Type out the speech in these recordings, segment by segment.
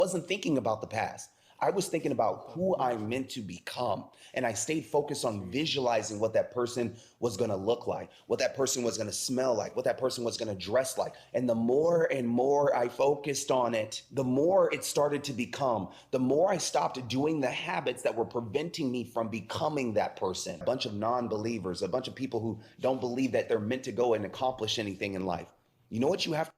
wasn't thinking about the past. I was thinking about who I'm meant to become. And I stayed focused on visualizing what that person was going to look like, what that person was going to smell like, what that person was going to dress like. And the more and more I focused on it, the more it started to become, the more I stopped doing the habits that were preventing me from becoming that person. A bunch of non-believers, a bunch of people who don't believe that they're meant to go and accomplish anything in life. You know what you have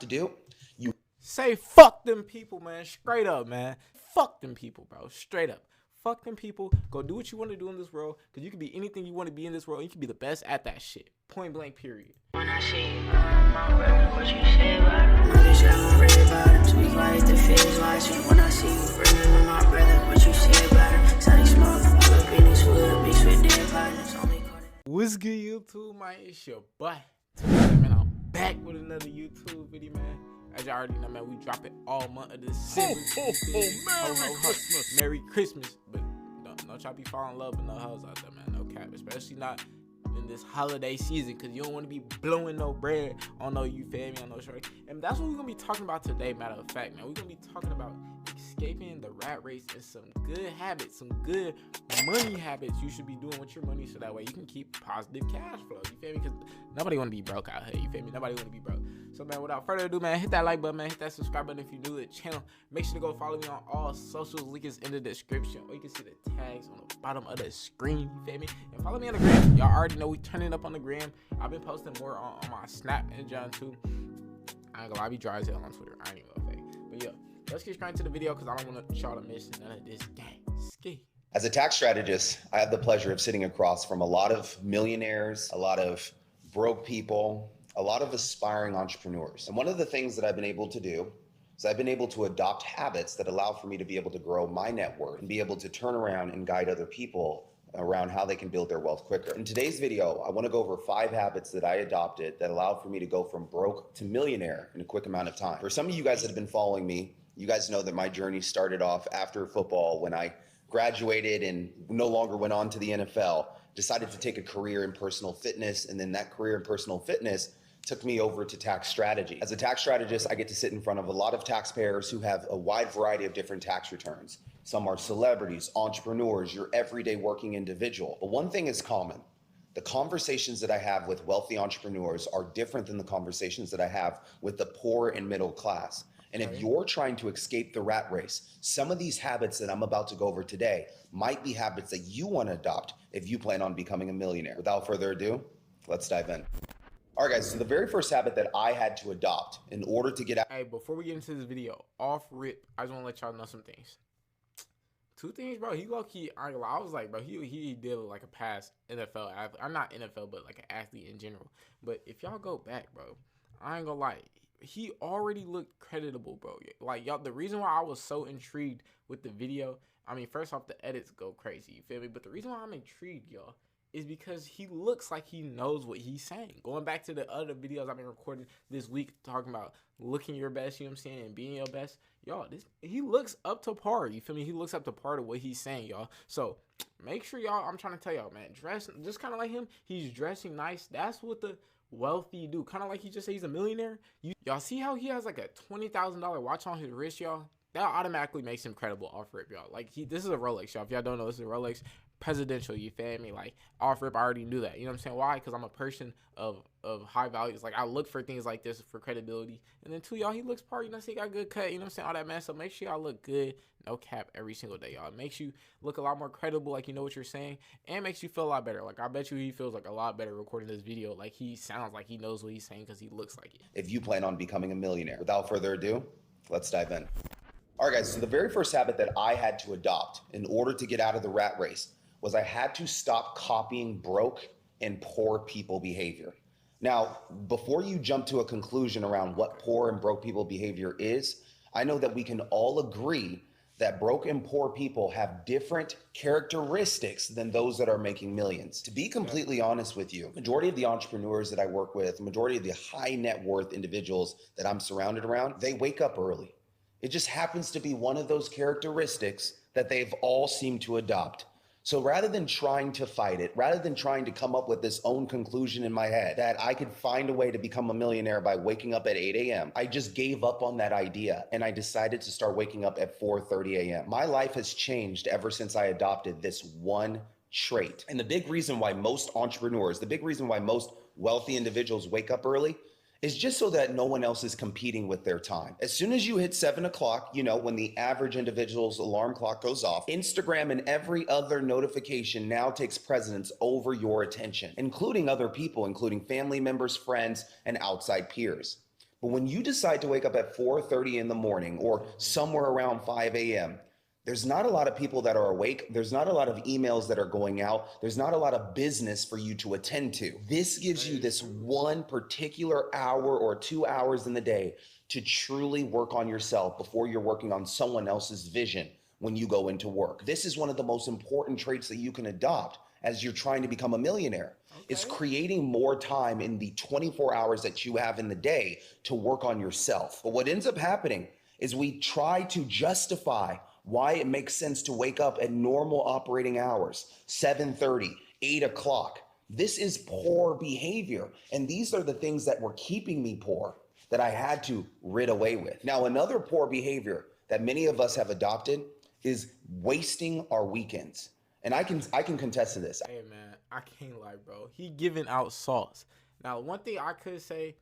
to do? You say fuck them people, man. Straight up, man. Fuck them people, bro. Straight up. Fuck them people. Go do what you want to do in this world, because you can be anything you want to be in this world. You can be the best at that shit. Point blank, period. When I see my brother, what you say about him? My bitch got my red bottom. Tweak like the feds watching. When I see you bringing my brother, what you say about him? Sunny smoke, all up in this hood, mixed with dead partners. What's good, YouTube, man? It's your boy. Man, I'm back with another YouTube video, man. As y'all already know, man, we drop it all month of December. Merry Christmas. Merry Christmas. But don't try to be falling in love with no hoes out there, man. No cap. Especially not in this holiday season, because you don't want to be blowing no bread on no, you feel me, on no shorty. And that's what we're going to be talking about today, matter of fact, man. We're going to be talking about escaping the rat race and some good habits, some good money habits you should be doing with your money, so that way you can keep positive cash flow. You feel me? Because nobody want to be broke out here. You feel me? Nobody want to be broke. So, man, without further ado, man, hit that like button, man. Hit that subscribe button if you're new to the channel. Make sure to go follow me on all socials. Link is in the description. Or you can see the tags on the bottom of the screen. You feel me? And follow me on the gram. Y'all already know we turning up on the gram. I've been posting more on my Snap and John too. I ain't gonna lie, I be dry as hell on Twitter. I ain't even gonna fake. But yeah, let's get straight into the video, because I don't want y'all to miss none of this gang ski. As a tax strategist, I have the pleasure of sitting across from a lot of millionaires, a lot of broke people, a lot of aspiring entrepreneurs. And one of the things that I've been able to do is I've been able to adopt habits that allow for me to be able to grow my net worth and be able to turn around and guide other people around how they can build their wealth quicker. In today's video, I want to go over 5 habits that I adopted that allowed for me to go from broke to millionaire in a quick amount of time. For some of you guys that have been following me, you guys know that my journey started off after football when I graduated and no longer went on to the NFL, decided to take a career in personal fitness, and then that career in personal fitness took me over to tax strategy. As a tax strategist, I get to sit in front of a lot of taxpayers who have a wide variety of different tax returns. Some are celebrities, entrepreneurs, your everyday working individual. But one thing is common. The conversations that I have with wealthy entrepreneurs are different than the conversations that I have with the poor and middle class. And if you're trying to escape the rat race, some of these habits that I'm about to go over today might be habits that you want to adopt if you plan on becoming a millionaire. Without further ado, let's dive in. All right, guys, so the very first habit that I had to adopt in order to get out. Hey, before we get into this video, off rip, I just want to let y'all know some things. 2 things, bro. He low-key, I was like, bro, he did like a past NFL athlete. I'm not NFL, but like an athlete in general. But if y'all go back, bro, I ain't gonna lie, he already looked creditable, bro. Like, y'all, the reason why I was so intrigued with the video, I mean, first off, the edits go crazy, you feel me? But the reason why I'm intrigued, y'all, is because he looks like he knows what he's saying. Going back to the other videos I've been recording this week, talking about looking your best, you know what I'm saying, and being your best, y'all, he looks up to par, you feel me? He looks up to par to what he's saying, y'all. So make sure y'all, I'm trying to tell y'all, man, dress just kind of like him. He's dressing nice. That's what the wealthy do. Kind of like he just said he's a millionaire. Y'all see how he has like a $20,000 watch on his wrist, y'all? That automatically makes him credible off rip, y'all. Like, this is a Rolex, y'all. If y'all don't know, this is a Rolex presidential, you feel me? Like, off rip, I already knew that. You know what I'm saying? Why? Because I'm a person of high values. Like, I look for things like this for credibility. And then 2, y'all, he looks part, you know what I'm saying? He got good cut, you know what I'm saying? All that, man. So make sure y'all look good, no cap, every single day, y'all. It makes you look a lot more credible, like you know what you're saying, and makes you feel a lot better. Like, I bet you he feels like a lot better recording this video. Like, he sounds like he knows what he's saying because he looks like it. If you plan on becoming a millionaire. Without further ado, let's dive in. All right, guys, so the very first habit that I had to adopt in order to get out of the rat race was I had to stop copying broke and poor people behavior. Now, before you jump to a conclusion around what poor and broke people behavior is, I know that we can all agree that broke and poor people have different characteristics than those that are making millions. To be completely honest with you, majority of the entrepreneurs that I work with, majority of the high net worth individuals that I'm surrounded around, they wake up early. It just happens to be one of those characteristics that they've all seemed to adopt. So rather than trying to fight it, rather than trying to come up with this own conclusion in my head that I could find a way to become a millionaire by waking up at 8 a.m., I just gave up on that idea and I decided to start waking up at 4:30 a.m. My life has changed ever since I adopted this one trait. And the big reason why most entrepreneurs, the big reason why most wealthy individuals wake up early is just so that no one else is competing with their time. As soon as you hit 7 o'clock, when the average individual's alarm clock goes off, Instagram and every other notification now takes precedence over your attention, including other people, including family members, friends, and outside peers. But when you decide to wake up at 4:30 in the morning or somewhere around 5 a.m., there's not a lot of people that are awake. There's not a lot of emails that are going out. There's not a lot of business for you to attend to. This gives you this one particular hour or 2 hours in the day to truly work on yourself before you're working on someone else's vision when you go into work. This is one of the most important traits that you can adopt as you're trying to become a millionaire. It's creating more time in the 24 hours that you have in the day to work on yourself. But what ends up happening is we try to justify why it makes sense to wake up at normal operating hours, 7:30, 8 o'clock. This is poor behavior. And these are the things that were keeping me poor that I had to rid away with. Now, another poor behavior that many of us have adopted is wasting our weekends. And I can contest to this. Hey man, I can't lie, bro. He giving out sauce. Now, one thing I could say,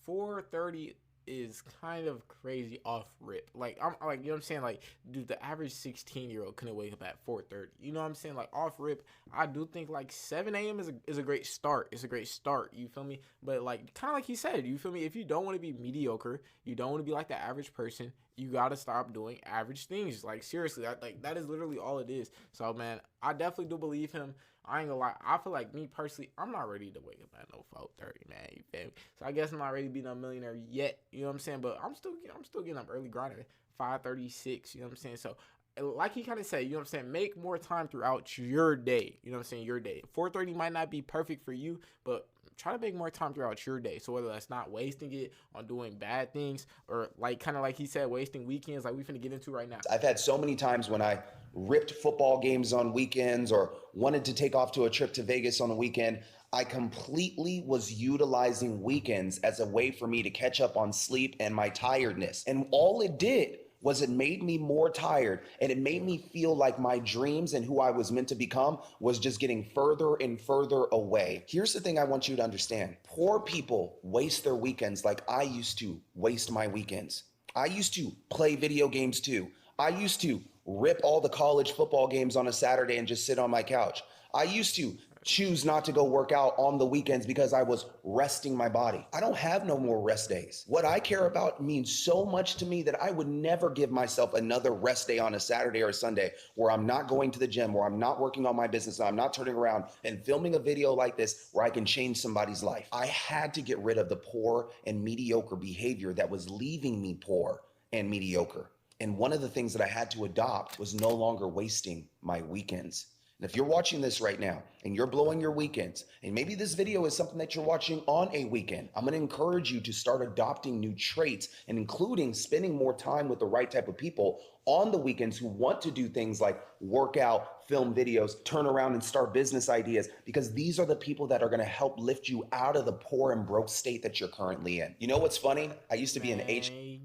4:30 is kind of crazy off rip. I'm like, you know what I'm saying? Like, dude, the average 16-year-old couldn't wake up at 4:30. You know what I'm saying? Like, off rip, I do think like 7 a.m. is a great start. It's a great start. You feel me? But like, kind of like he said, you feel me? If you don't want to be mediocre, you don't want to be like the average person, you got to stop doing average things. Like, seriously, that is literally all it is. So, man, I definitely do believe him. I ain't gonna lie. I feel like me personally, I'm not ready to wake up at no 4:30, man. You feel me? So I guess I'm not ready to be no millionaire yet. You know what I'm saying? But I'm still getting up early grinding, 5:36. You know what I'm saying? So like he kind of said, you know what I'm saying? Make more time throughout your day. You know what I'm saying? Your day. 4:30 might not be perfect for you, but try to make more time throughout your day. So whether that's not wasting it on doing bad things or like kind of like he said, wasting weekends like we finna get into right now. I've had so many times when I ripped football games on weekends or wanted to take off to a trip to Vegas on the weekend. I completely was utilizing weekends as a way for me to catch up on sleep and my tiredness. And all it did was it made me more tired, and it made me feel like my dreams and who I was meant to become was just getting further and further away. Here's the thing I want you to understand. Poor people waste their weekends like I used to waste my weekends. I used to play video games too. I used to rip all the college football games on a Saturday and just sit on my couch. I used to choose not to go work out on the weekends because I was resting my body. I don't have no more rest days. What I care about means so much to me that I would never give myself another rest day on a Saturday or a Sunday where I'm not going to the gym, where I'm not working on my business, and I'm not turning around and filming a video like this where I can change somebody's life. I had to get rid of the poor and mediocre behavior that was leaving me poor and mediocre. And one of the things that I had to adopt was no longer wasting my weekends. And if you're watching this right now and you're blowing your weekends, and maybe this video is something that you're watching on a weekend, I'm going to encourage you to start adopting new traits and including spending more time with the right type of people on the weekends who want to do things like work out, film videos, turn around and start business ideas, because these are the people that are going to help lift you out of the poor and broke state that you're currently in. You know what's funny? I used to be an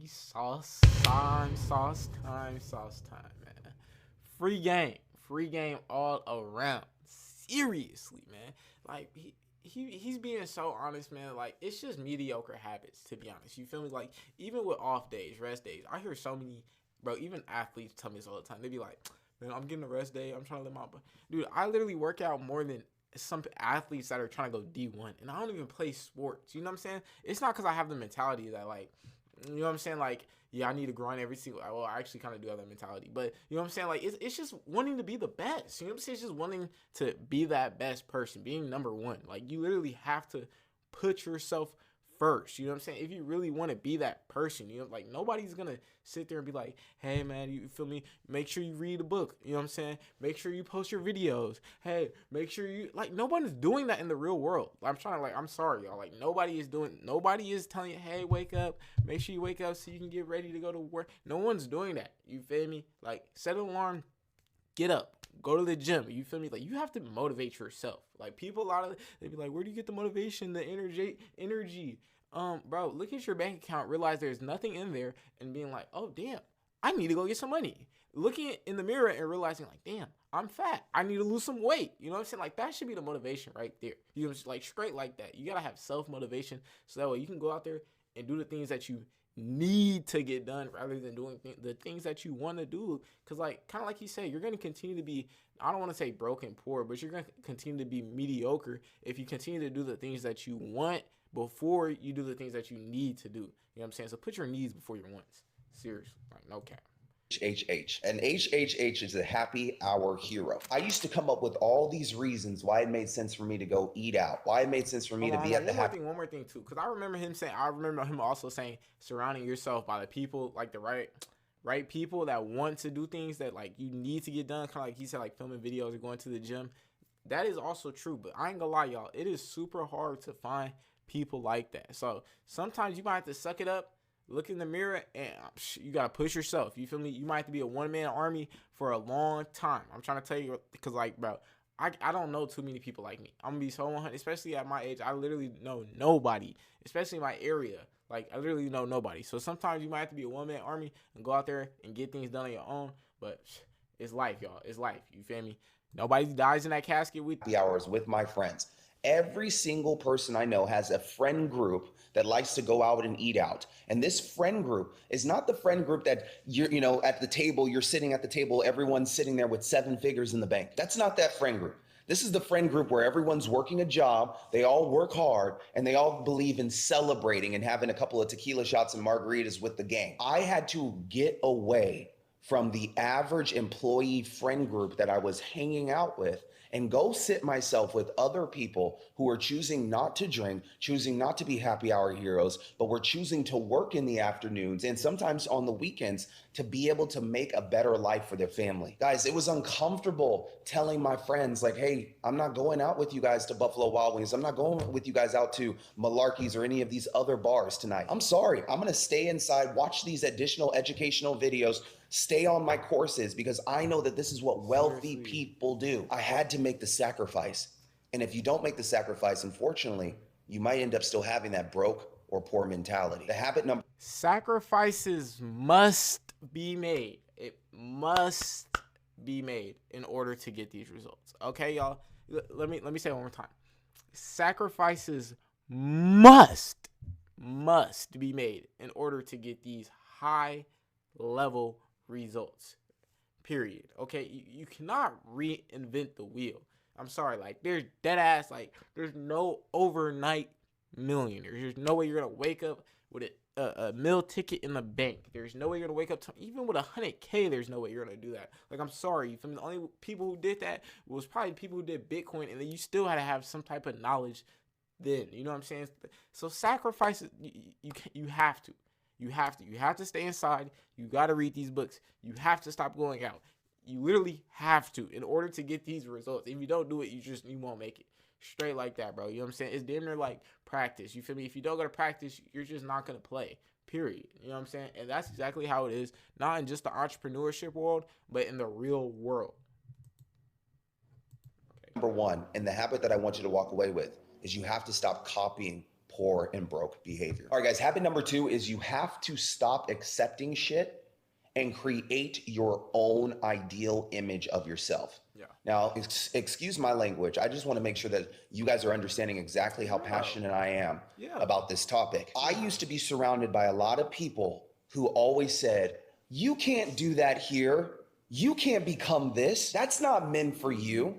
Sauce time, man. Free game all around. Seriously, man. Like he's being so honest, man. Like, it's just mediocre habits, to be honest. You feel me? Like, even with off days, rest days, I hear so many, bro, even athletes tell me this all the time. They be like, man, I'm getting a rest day. I'm trying to live my, dude, I literally work out more than some athletes that are trying to go D1, and I don't even play sports. You know what I'm saying? It's not because I have the mentality that, like, you know what I'm saying? Like, yeah, I need to grind every single. Well, I actually kind of do have that mentality, but you know what I'm saying? Like, it's just wanting to be the best. You know what I'm saying? It's just wanting to be that best person, being number one. Like, you literally have to put yourself first. You know what I'm saying? If you really want to be that person, you know, like, nobody's gonna sit there and be like, hey man, you feel me? Make sure you read a book. You know what I'm saying? Make sure you post your videos. Hey, make sure you, like, nobody's doing that in the real world. I'm sorry, y'all. Like, nobody is telling you, hey, wake up. Make sure you wake up so you can get ready to go to work. No one's doing that. You feel me? Like, set an alarm, get up. Go to the gym. You feel me? Like, you have to motivate yourself. Like, people, they be like, where do you get the motivation, the energy? Bro, look at your bank account, realize there's nothing in there, and being like, oh, damn, I need to go get some money. Looking in the mirror and realizing, like, damn, I'm fat. I need to lose some weight. You know what I'm saying? Like, that should be the motivation right there. You know, just like straight like that. You got to have self-motivation so that way you can go out there and do the things that you need to get done rather than doing the things that you want to do. Because, like, kind of like you say, you're going to continue to be, I don't want to say broken poor, but you're going to continue to be mediocre if you continue to do the things that you want before you do the things that you need to do. You know what I'm saying? So put your needs before your wants. Seriously. Like, no cap. HHH. And HHH is a happy hour hero. I used to come up with all these reasons why it made sense for me to go eat out, why it made sense for me to be at the happy. One more thing too, because I remember him also saying, surrounding yourself by the people, like the right people that want to do things that like you need to get done. Kind of like he said, like filming videos or going to the gym. That is also true, but I ain't gonna lie, y'all. It is super hard to find people like that. So sometimes you might have to suck it up. Look in the mirror and you got to push yourself. You feel me? You might have to be a one-man army for a long time. I'm trying to tell you because, like, bro, I don't know too many people like me. I'm going to be so 100, especially at my age. I literally know nobody, especially in my area. Like, I literally know nobody. So sometimes you might have to be a one-man army and go out there and get things done on your own. But it's life, y'all. It's life. You feel me? Nobody dies in that casket with happy hours with my friends. Every single person I know has a friend group that likes to go out and eat out. And this friend group is not the friend group that you're, at the table, you're sitting at the table, everyone's sitting there with 7 figures in the bank. That's not that friend group. This is the friend group where everyone's working a job, they all work hard, and they all believe in celebrating and having a couple of tequila shots and margaritas with the gang. I had to get away from the average employee friend group that I was hanging out with and go sit myself with other people who are choosing not to drink, choosing not to be happy hour heroes, but we're choosing to work in the afternoons and sometimes on the weekends to be able to make a better life for their family. Guys, it was uncomfortable telling my friends like, hey, I'm not going out with you guys to Buffalo Wild Wings. I'm not going with you guys out to Malarkey's or any of these other bars tonight. I'm sorry, I'm gonna stay inside, watch these additional educational videos, stay on my courses because I know that this is what wealthy people do. I had to make the sacrifice. And if you don't make the sacrifice, unfortunately, you might end up still having that broke or poor mentality. The habit number. Sacrifices must be made. It must be made in order to get these results. Okay, y'all? Let me say it one more time. Sacrifices must be made in order to get these high level results, period. Okay, you cannot reinvent the wheel. I'm sorry, like there's dead ass, like there's no overnight millionaire. There's no way you're gonna wake up with a meal ticket in the bank. There's no way you're gonna wake up to, even with 100K. There's no way you're gonna do that. Like, I'm sorry, you feel me? The only people who did that was probably people who did Bitcoin, and then you still had to have some type of knowledge then. You know what I'm saying? So sacrifices, you have to. You have to stay inside. You got to read these books. You have to stop going out. You literally have to in order to get these results. If you don't do it, you won't make it. Straight like that, bro. You know what I'm saying? It's damn near like practice. You feel me? If you don't go to practice, you're just not going to play. Period. You know what I'm saying? And that's exactly how it is. Not in just the entrepreneurship world, but in the real world. Okay. Number one, and the habit that I want you to walk away with is you have to stop copying poor and broke behavior. All right, guys, habit number 2 is you have to stop accepting shit and create your own ideal image of yourself. Yeah. Now, excuse my language. I just want to make sure that you guys are understanding exactly how passionate I am about this topic. I used to be surrounded by a lot of people who always said, you can't do that here. You can't become this. That's not meant for you.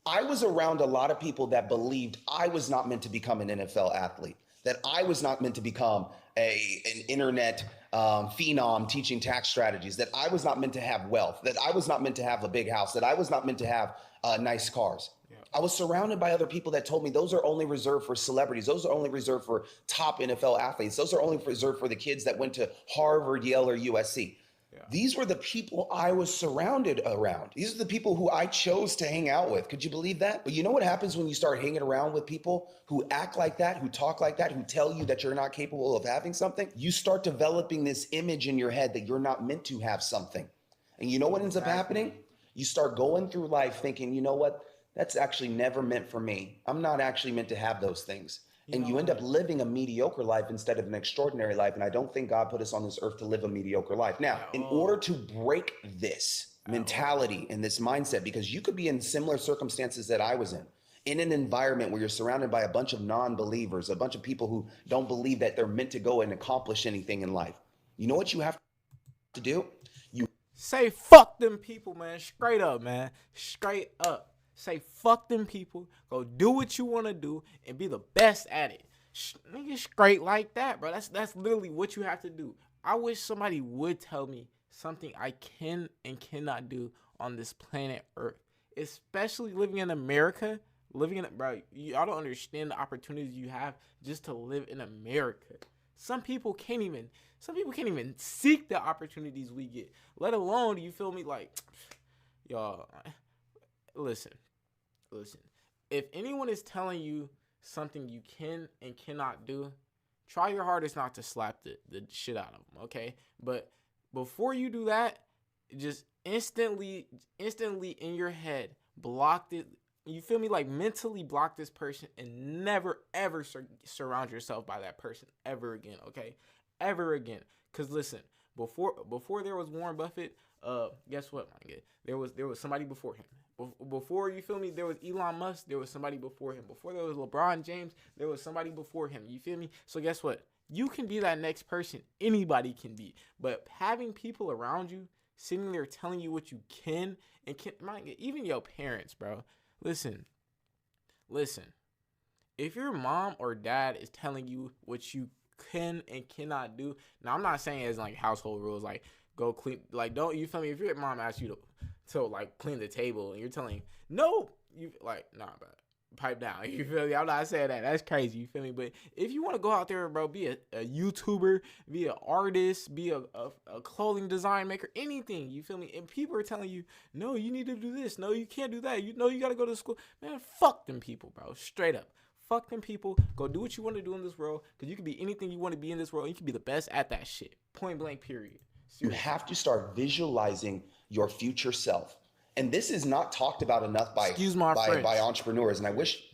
I was around a lot of people that believed I was not meant to become an NFL athlete, that I was not meant to become an internet phenom teaching tax strategies, that I was not meant to have wealth, that I was not meant to have a big house, that I was not meant to have nice cars. Yeah. I was surrounded by other people that told me those are only reserved for celebrities. Those are only reserved for top NFL athletes. Those are only reserved for the kids that went to Harvard, Yale, or USC. Yeah. These were the people I was surrounded around. These are the people who I chose to hang out with. Could you believe that? But you know what happens when you start hanging around with people who act like that, who talk like that, who tell you that you're not capable of having something? You start developing this image in your head that you're not meant to have something. And you know what ends up happening? You start going through life thinking, you know what? That's actually never meant for me. I'm not actually meant to have those things. And you end up living a mediocre life instead of an extraordinary life. And I don't think God put us on this earth to live a mediocre life. Now, in order to break this mentality and this mindset, because you could be in similar circumstances that I was in an environment where you're surrounded by a bunch of non-believers, a bunch of people who don't believe that they're meant to go and accomplish anything in life. You know what you have to do? You say fuck them people, man. Straight up, man. Straight up. Say fuck them people. Go do what you want to do and be the best at it. Nigga, straight like that, bro. That's literally what you have to do. I wish somebody would tell me something I can and cannot do on this planet Earth, especially living in America. Bro, y'all don't understand the opportunities you have just to live in America. Some people can't even seek the opportunities we get, let alone, you feel me, like, y'all, listen. If anyone is telling you something you can and cannot do, try your hardest not to slap the shit out of them, okay? But before you do that, just instantly in your head, block it. You feel me? Like, mentally block this person and never, ever surround yourself by that person ever again, okay? Ever again. Because, listen, before there was Warren Buffett, guess what, my nigga? There was somebody before him. Before, you feel me, there was Elon Musk, there was somebody before him. Before there was LeBron James, there was somebody before him. You feel me? So guess what? You can be that next person. Anybody can be. But having people around you sitting there telling you what you can and can't, even your parents, bro. Listen. If your mom or dad is telling you what you can and cannot do, now I'm not saying it's like household rules, like go clean, like, don't, you feel me? If your mom asks you to like clean the table and you're telling no, you like, nah, bro, pipe down. You feel me? I'm not saying that. That's crazy. You feel me? But if you want to go out there, bro, be a YouTuber, be an artist, be a clothing design maker, anything. You feel me? And people are telling you, no, you need to do this. No, you can't do that. You know, you got to go to school. Man, fuck them people, bro. Straight up. Fuck them people. Go do what you want to do in this world, because you can be anything you want to be in this world. You can be the best at that shit. Point blank, period. You have to start visualizing your future self. And this is not talked about enough by entrepreneurs. And I wish,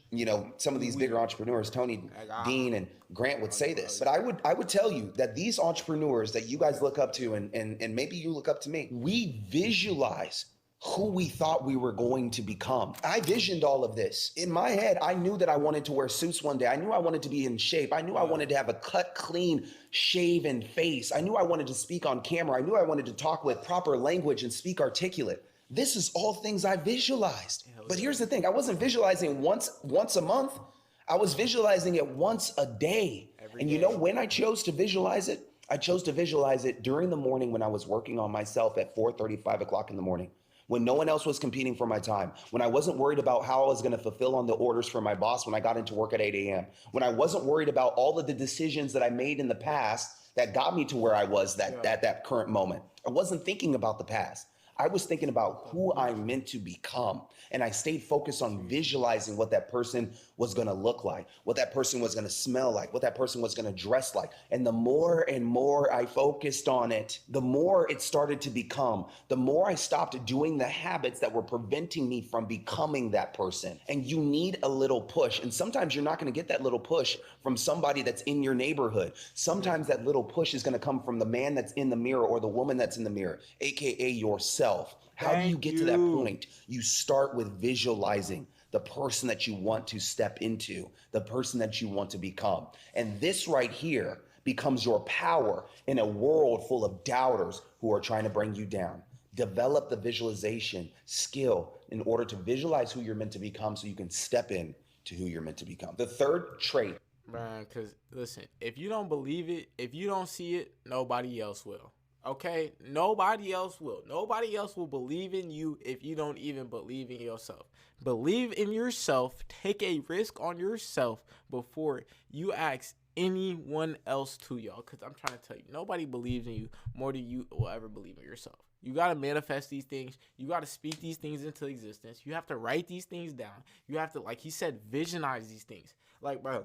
some of these bigger entrepreneurs, Tony, Dean, and Grant, would say this. But I would tell you that these entrepreneurs that you guys look up to, and maybe you look up to me, we visualize who we thought we were going to become. I visioned all of this. In my head, I knew that I wanted to wear suits one day. I knew I wanted to be in shape. I knew I wanted to have a cut, clean, shaven face. I knew I wanted to speak on camera. I knew I wanted to talk with proper language and speak articulate. This is all things I visualized. But here's the thing. I wasn't visualizing once a month. I was visualizing it once a day. And you know when I chose to visualize it? I chose to visualize it during the morning when I was working on myself at 4:30, 5 o'clock in the morning. When no one else was competing for my time, when I wasn't worried about how I was going to fulfill on the orders for my boss when I got into work at 8 a.m., when I wasn't worried about all of the decisions that I made in the past that got me to where I was that current moment. I wasn't thinking about the past. I was thinking about who I'm meant to become. And I stayed focused on visualizing what that person was going to look like, what that person was going to smell like, what that person was going to dress like. And the more and more I focused on it, the more it started to become, the more I stopped doing the habits that were preventing me from becoming that person. And you need a little push. And sometimes you're not going to get that little push from somebody that's in your neighborhood. Sometimes that little push is going to come from the man that's in the mirror or the woman that's in the mirror, AKA yourself. How do you get to that point? You start with visualizing the person that you want to step into, the person that you want to become. And this right here becomes your power in a world full of doubters who are trying to bring you down. Develop the visualization skill in order to visualize who you're meant to become so you can step in to who you're meant to become. The third trait. Man, because listen, if you don't believe it, if you don't see it, nobody else will. Okay? Nobody else will. Nobody else will believe in you if you don't even believe in yourself. Believe in yourself. Take a risk on yourself before you ask anyone else to, y'all. Because I'm trying to tell you, nobody believes in you more than you will ever believe in yourself. You got to manifest these things. You got to speak these things into existence. You have to write these things down. You have to, like he said, visionize these things. Like, bro,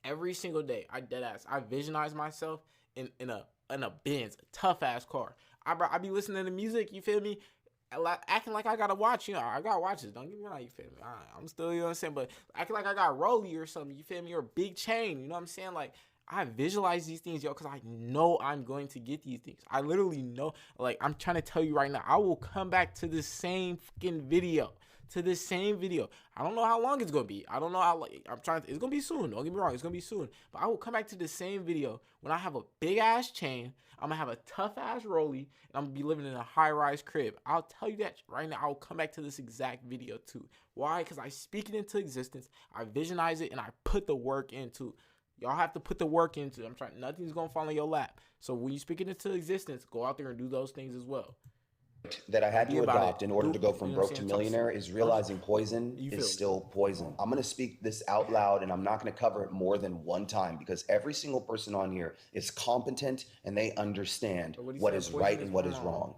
every single day, I visionize myself in a Benz, a tough ass car. I be listening to music, you feel me? acting like I gotta watch. You know, I gotta watch this. Don't get me wrong. You feel me? I'm still, you know what I'm saying. But acting like I got Rolly or something. You feel me? Or a big chain. You know what I'm saying? Like, I visualize these things, yo, because I know I'm going to get these things. I literally know. Like, I'm trying to tell you right now, I will come back to the same fucking video. To this same video. I don't know how long it's gonna be. I don't know how. It's gonna be soon. Don't get me wrong. It's gonna be soon. But I will come back to the same video when I have a big ass chain. I'm gonna have a tough ass rollie, and I'm gonna be living in a high rise crib. I'll tell you that right now. I'll come back to this exact video too. Why? Because I speak it into existence. I visionize it, and I put the work into. Y'all have to put the work into. I'm trying. Nothing's gonna fall in your lap. So when you speak it into existence, go out there and do those things as well. That I had to adopt in order to go from broke to millionaire is realizing poison is still poison. I'm going to speak this out loud, and I'm not going to cover it more than one time, because every single person on here is competent and they understand what is right and what is wrong.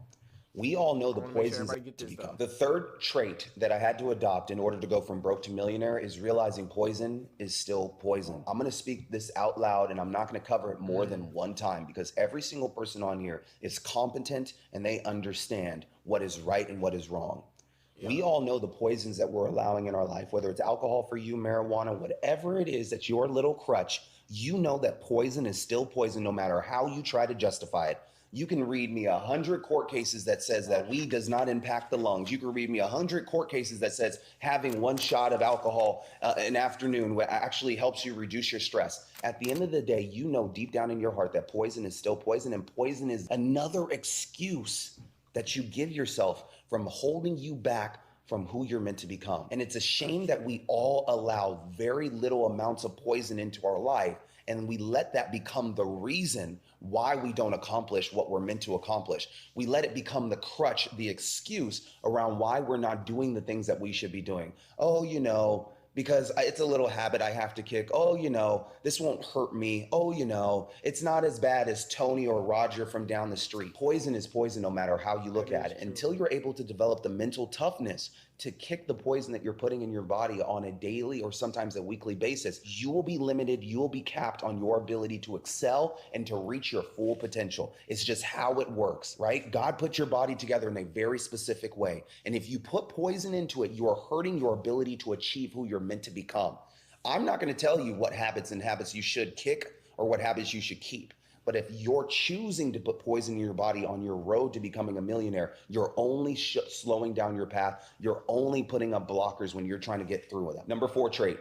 We all know the poisons to become. The third trait that I had to adopt in order to go from broke to millionaire is realizing poison is still poison. I'm going to speak this out loud, and I'm not going to cover it more than one time, because every single person on here is competent and they understand what is right and what is wrong. Yeah. We all know the poisons that we're allowing in our life, whether it's alcohol for you, marijuana, whatever it is that's your little crutch. You know that poison is still poison no matter how you try to justify it. You can read me 100 court cases that says that weed does not impact the lungs. You can read me 100 court cases that says having one shot of alcohol an afternoon actually helps you reduce your stress. At the end of the day, you know deep down in your heart that poison is still poison, and poison is another excuse that you give yourself from holding you back from who you're meant to become. And it's a shame that we all allow very little amounts of poison into our life, and we let that become the reason why we don't accomplish what we're meant to accomplish. We let it become the crutch, the excuse around why we're not doing the things that we should be doing. Oh, you know, because it's a little habit I have to kick. Oh, you know, this won't hurt me. Oh, you know, it's not as bad as Tony or Roger from down the street. Poison is poison no matter how you look at it. Until you're able to develop the mental toughness to kick the poison that you're putting in your body on a daily or sometimes a weekly basis, you will be limited, you will be capped on your ability to excel and to reach your full potential. It's just how it works, right? God put your body together in a very specific way. And if you put poison into it, you are hurting your ability to achieve who you're meant to become. I'm not going to tell you what habits you should kick or what habits you should keep. But if you're choosing to put poison in your body on your road to becoming a millionaire, you're only slowing down your path. You're only putting up blockers when you're trying to get through with it. Number 4 trait,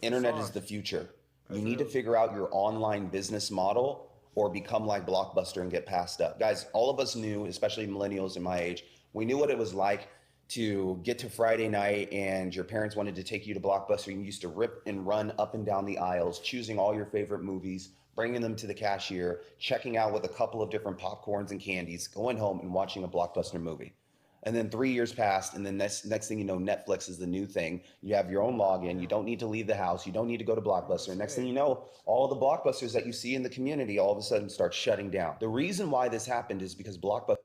internet is the future. You need to figure out your online business model or become like Blockbuster and get passed up. Guys, all of us knew, especially millennials in my age, we knew what it was like to get to Friday night and your parents wanted to take you to Blockbuster. You used to rip and run up and down the aisles, choosing all your favorite movies, bringing them to the cashier, checking out with a couple of different popcorns and candies, going home and watching a Blockbuster movie. And then 3 years passed, and then next thing you know, Netflix is the new thing. You have your own login. You don't need to leave the house. You don't need to go to Blockbuster. And next thing you know, all the Blockbusters that you see in the community all of a sudden start shutting down. The reason why this happened is because Blockbuster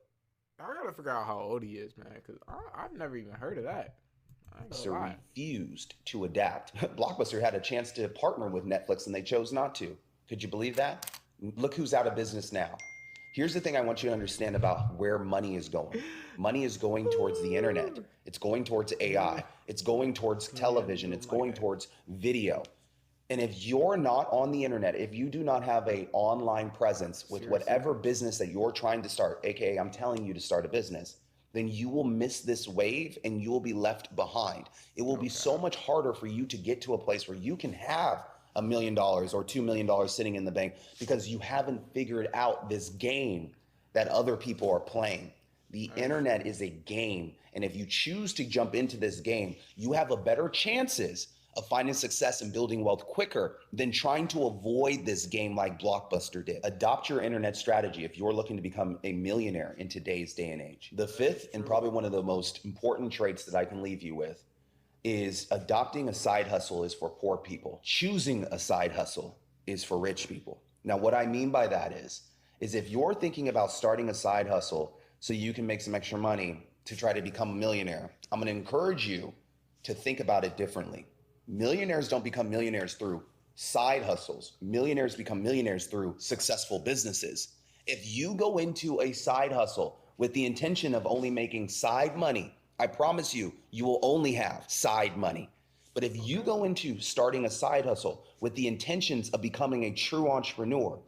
I gotta figure out how old he is, man, because I've never even heard of that. Refused to adapt. Blockbuster had a chance to partner with Netflix, and they chose not to. Could you believe that? Look who's out of business now. Here's the thing I want you to understand about where money is going. Money is going towards the internet. It's going towards AI. It's going towards television. It's going towards video. And if you're not on the internet, if you do not have an online presence with whatever business that you're trying to start, aka I'm telling you to start a business, then you will miss this wave and you will be left behind. It will be so much harder for you to get to a place where you can have $1 million or $2 million sitting in the bank because you haven't figured out this game that other people are playing. The internet is a game. And if you choose to jump into this game, you have a better chances of finding success and building wealth quicker than trying to avoid this game like Blockbuster did. Adopt your internet strategy if you're looking to become a millionaire in today's day and age. The 5th, and probably one of the most important traits that I can leave you with, is adopting a side hustle is for poor people. Choosing a side hustle is for rich people. Now, what I mean by that is if you're thinking about starting a side hustle so you can make some extra money to try to become a millionaire, I'm going to encourage you to think about it differently. Millionaires don't become millionaires through side hustles. Millionaires become millionaires through successful businesses. If you go into a side hustle with the intention of only making side money, I promise you, you will only have side money. But if you go into starting a side hustle with the intentions of becoming a true entrepreneur,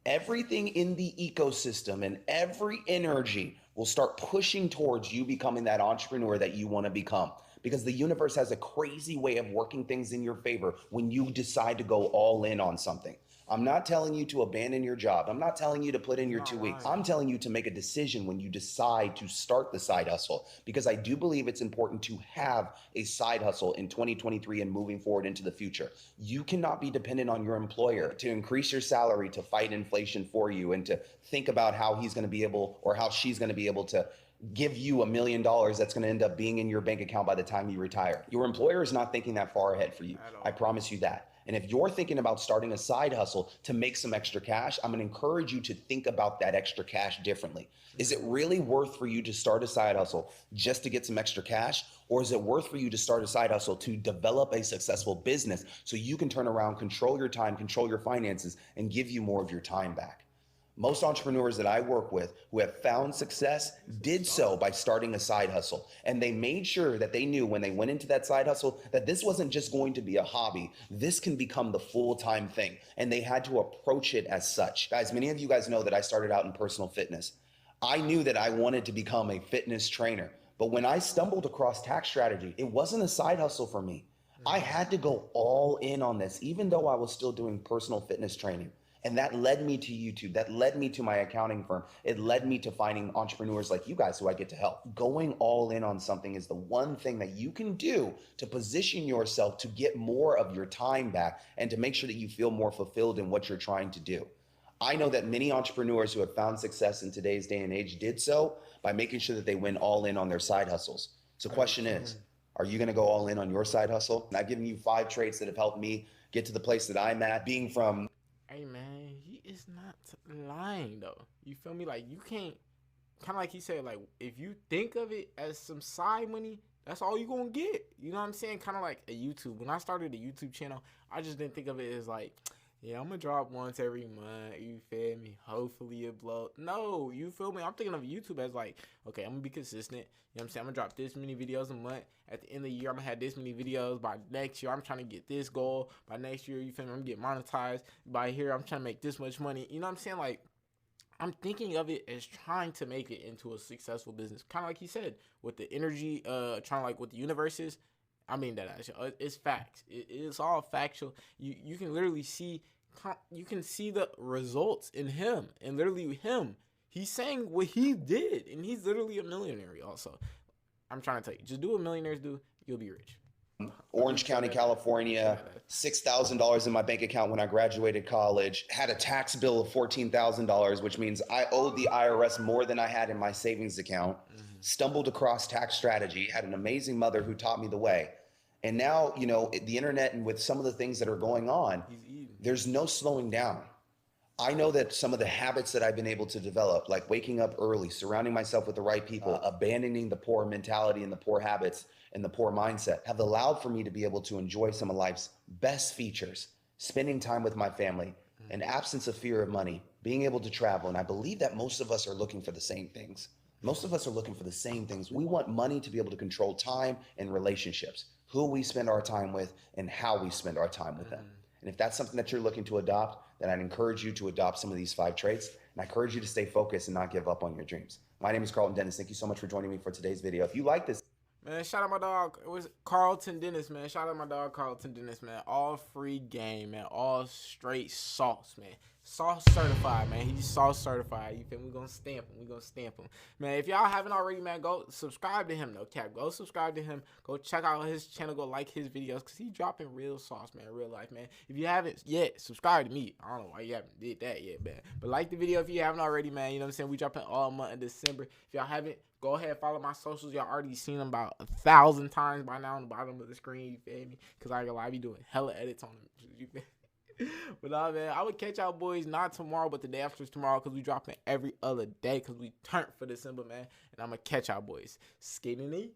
everything in the ecosystem and every energy will start pushing towards you becoming that entrepreneur that you want to become. Because the universe has a crazy way of working things in your favor when you decide to go all in on something. I'm not telling you to abandon your job. I'm not telling you to put in your 2 weeks. I'm telling you to make a decision when you decide to start the side hustle, because I do believe it's important to have a side hustle in 2023 and moving forward into the future. You cannot be dependent on your employer to increase your salary, to fight inflation for you, and to think about how he's going to be able, or how she's going to be able to give you $1 million that's going to end up being in your bank account by the time you retire. Your employer is not thinking that far ahead for you. I promise you that. And if you're thinking about starting a side hustle to make some extra cash, I'm going to encourage you to think about that extra cash differently. Is it really worth for you to start a side hustle just to get some extra cash? Or is it worth for you to start a side hustle to develop a successful business so you can turn around, control your time, control your finances, and give you more of your time back? Most entrepreneurs that I work with who have found success did so by starting a side hustle. And they made sure that they knew when they went into that side hustle that this wasn't just going to be a hobby. This can become the full-time thing. And they had to approach it as such. Guys, many of you guys know that I started out in personal fitness. I knew that I wanted to become a fitness trainer. But when I stumbled across tax strategy, it wasn't a side hustle for me. I had to go all in on this, even though I was still doing personal fitness training. And that led me to YouTube. That led me to my accounting firm. It led me to finding entrepreneurs like you guys who I get to help. Going all in on something is the one thing that you can do to position yourself to get more of your time back and to make sure that you feel more fulfilled in what you're trying to do. I know that many entrepreneurs who have found success in today's day and age did so by making sure that they went all in on their side hustles. So the question is, are you going to go all in on your side hustle? And I've given you 5 traits that have helped me get to the place that I'm at, being from... Hey man, he is not lying though. You feel me? Like, you can't, kind of like he said, like, if you think of it as some side money, that's all you're gonna get. You know what I'm saying? Kind of like a YouTube. When I started a YouTube channel, I just didn't think of it as like, yeah, I'm gonna drop once every month. You feel me? Hopefully it blow. No, you feel me? I'm thinking of YouTube as like, okay, I'm gonna be consistent. You know what I'm saying? I'm gonna drop this many videos a month. At the end of the year, I'm gonna have this many videos. By next year, I'm trying to get this goal. By next year, you feel me? I'm gonna get monetized. By here, I'm trying to make this much money. You know what I'm saying? Like, I'm thinking of it as trying to make it into a successful business. Kind of like he said, with the energy, trying to like what the universe is. I mean that actually, it's facts. It's all factual. You can literally see, you can see the results in him, and literally him. He's saying what he did, and he's literally a millionaire also. I'm trying to tell you, just do what millionaires do, you'll be rich. Orange County, California, $6,000 in my bank account when I graduated college, had a tax bill of $14,000, which means I owed the IRS more than I had in my savings account, stumbled across tax strategy, had an amazing mother who taught me the way. And now, you know, the internet and with some of the things that are going on, there's no slowing down. I know that some of the habits that I've been able to develop, like waking up early, surrounding myself with the right people, abandoning the poor mentality and the poor habits and the poor mindset, have allowed for me to be able to enjoy some of life's best features, spending time with my family, an absence of fear of money, being able to travel. And I believe that most of us are looking for the same things. Most of us are looking for the same things. We want money to be able to control time and relationships, who we spend our time with and how we spend our time with them. And if that's something that you're looking to adopt, then I'd encourage you to adopt some of these 5 traits. And I encourage you to stay focused and not give up on your dreams. My name is Carlton Dennis. Thank you so much for joining me for today's video. If you like this, man, shout out my dog. It was Carlton Dennis, man. Shout out my dog Carlton Dennis, man. All free game, man. All straight sauce, man. Sauce certified, man. He's sauce certified. You feel me? We're gonna stamp him. We're gonna stamp him. Man, if y'all haven't already, man, go subscribe to him, no cap. Go subscribe to him. Go check out his channel. Go like his videos, because he dropping real sauce, man. Real life, man. If you haven't yet, subscribe to me. I don't know why you haven't did that yet, man. But like the video if you haven't already, man. You know what I'm saying? We dropping all month in December. If y'all haven't, go ahead, follow my socials. Y'all already seen them about 1,000 times by now on the bottom of the screen. You feel me? Because I ain't gonna lie, I be doing hella edits on them. You feel me? But nah, man, I would catch y'all boys not tomorrow, but the day after tomorrow, because we dropping every other day, because we turned for December, man. And I'm going to catch y'all boys. Skating E.